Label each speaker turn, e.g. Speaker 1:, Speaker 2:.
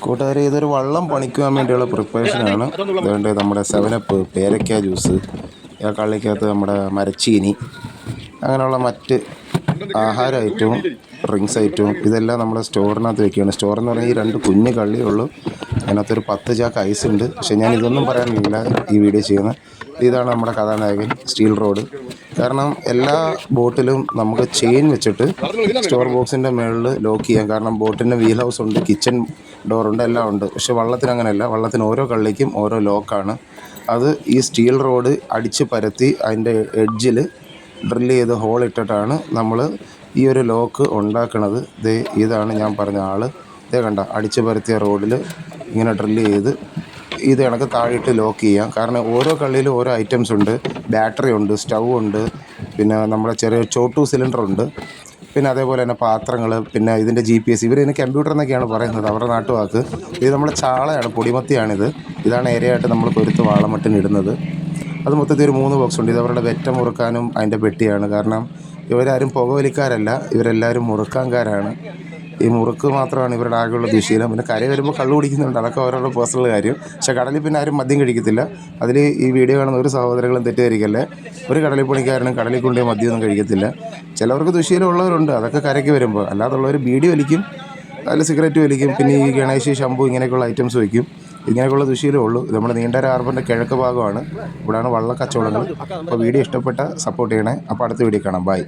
Speaker 1: കൂട്ടുകാരെ, ഇതൊരു വള്ളം പണിക്കുവാൻ വേണ്ടിയുള്ള പ്രിപ്പറേഷനാണ്. അതുകൊണ്ട് നമ്മുടെ സെവനപ്പ്, പേരയ്ക്ക ജ്യൂസ്, ആ കള്ളിക്കകത്ത് നമ്മുടെ മരച്ചീനി, അങ്ങനെയുള്ള മറ്റ് ആഹാര ഐറ്റവും ഡ്രിങ്ക്സ് ഐറ്റവും ഇതെല്ലാം നമ്മൾ സ്റ്റോറിനകത്ത് വെക്കുകയാണ്. സ്റ്റോറെന്ന് പറഞ്ഞാൽ ഈ രണ്ട് കുഞ്ഞ് കള്ളിയേ ഉള്ളൂ. അതിനകത്തൊരു 10 ചാക്ക് ഐസ് ഉണ്ട്. പക്ഷേ ഞാൻ ഇതൊന്നും പറയാനില്ല ഈ വീഡിയോ ചെയ്യുന്നത്. ഇതാണ് നമ്മുടെ കഥാനായകൻ സ്റ്റീൽ റോഡ്. കാരണം എല്ലാ ബോട്ടിലും നമുക്ക് ചെയിൻ വെച്ചിട്ട് സ്റ്റോർ ബോക്സിൻ്റെ മുകളിൽ ലോക്ക് ചെയ്യാം. കാരണം ബോട്ടിൻ്റെ വീൽ ഹൗസ് ഉണ്ട്, കിച്ചൺ ഡോറുണ്ട്, എല്ലാം ഉണ്ട്. പക്ഷേ വള്ളത്തിന് അങ്ങനെയല്ല. വള്ളത്തിന് ഓരോ കള്ളിക്കും ഓരോ ലോക്കാണ്. അത് ഈ സ്റ്റീൽ റോഡ് അടിച്ച് പരത്തി അതിൻ്റെ എഡ്ജിൽ ഡ്രില്ല് ചെയ്ത് ഹോൾ ഇട്ടിട്ടാണ് നമ്മൾ ഈ ഒരു ലോക്ക് ഉണ്ടാക്കുന്നത്. ഇതാണ് ഞാൻ പറഞ്ഞ ആൾ. കണ്ട, അടിച്ച് പരത്തിയ റോഡിൽ ഇങ്ങനെ ഡ്രില്ല് ചെയ്ത് ഇത് കണക്ക് താഴെയിട്ട് ലോക്ക് ചെയ്യാം. കാരണം ഓരോ കള്ളിയിലും ഓരോ ഐറ്റംസ് ഉണ്ട്. ബാറ്ററി ഉണ്ട്, സ്റ്റൗ ഉണ്ട്, പിന്നെ നമ്മുടെ ചെറിയ ചോട്ടു സിലിണ്ടറുണ്ട്, പിന്നെ അതേപോലെ തന്നെ പാത്രങ്ങൾ, പിന്നെ ഇതിൻ്റെ GPS. ഇവരിതിന് കമ്പ്യൂട്ടർ എന്നൊക്കെയാണ് പറയുന്നത്, അവരുടെ നാട്ടുവാക്ക്. ഇത് നമ്മുടെ ചാളയാണ്, പൊടിമത്തിയാണിത്. ഇതാണ് ഇരയായിട്ട് നമ്മൾ കൊരുത്ത് വാളമട്ടിന് ഇടുന്നത്. അത് മൊത്തത്തിൽ ഒരു 3 ബോക്സ് ഉണ്ട്. ഇത് അവരുടെ വെറ്റ മുറുക്കാനും അതിൻ്റെ പെട്ടിയാണ്. കാരണം ഇവരാരും പുകവലിക്കാരല്ല, ഇവരെല്ലാവരും മുറുക്കാൻകാരാണ്. ഈ മുറുക്ക് മാത്രമാണ് ഇവരുടെ ആകെയുള്ള ദുശീലം. പിന്നെ കര വരുമ്പോൾ കള്ളു കുടിക്കുന്നുണ്ട്, അതൊക്കെ അവരുടെ പേഴ്സണൽ കാര്യം. പക്ഷേ കടലിൽ പിന്നെ ആരും മദ്യം കഴിക്കത്തില്ല. അതിൽ ഈ വീഡിയോ കാണുന്ന ഒരു സഹോദരങ്ങളും തെറ്റിദ്ധരിക്കല്ലേ. ഒരു കടലിൽ പണിക്കാരനും കടലിൽ കൊണ്ടുപോയി മദ്യമൊന്നും കഴിക്കത്തില്ല. ചിലവർക്ക് ദുശീലം ഉള്ളവരുണ്ട്, അതൊക്കെ കരയ്ക്ക് വരുമ്പോൾ. അല്ലാതുള്ളവർ ബീഡി വലിക്കും, അതിൽ സിഗരറ്റ് വലിക്കും, പിന്നെ ഈ ഗണേശ്, ശംഭു ഇങ്ങനെയൊക്കെയുള്ള ഐറ്റംസ് വയ്ക്കും. ഇങ്ങനെയൊക്കെയുള്ള ദുശീലമേ ഉള്ളൂ. ഇത് നമ്മുടെ നീണ്ടര ഹാർബറിൻ്റെ കിഴക്ക് ഭാഗമാണ്. ഇവിടെയാണ് വള്ളക്കച്ചവടങ്ങൾ. അപ്പോൾ വീഡിയോ ഇഷ്ടപ്പെട്ട സപ്പോർട്ട് ചെയ്യണേ. അപ്പോൾ അടുത്ത വീഡിയോ കാണാം. ബൈ.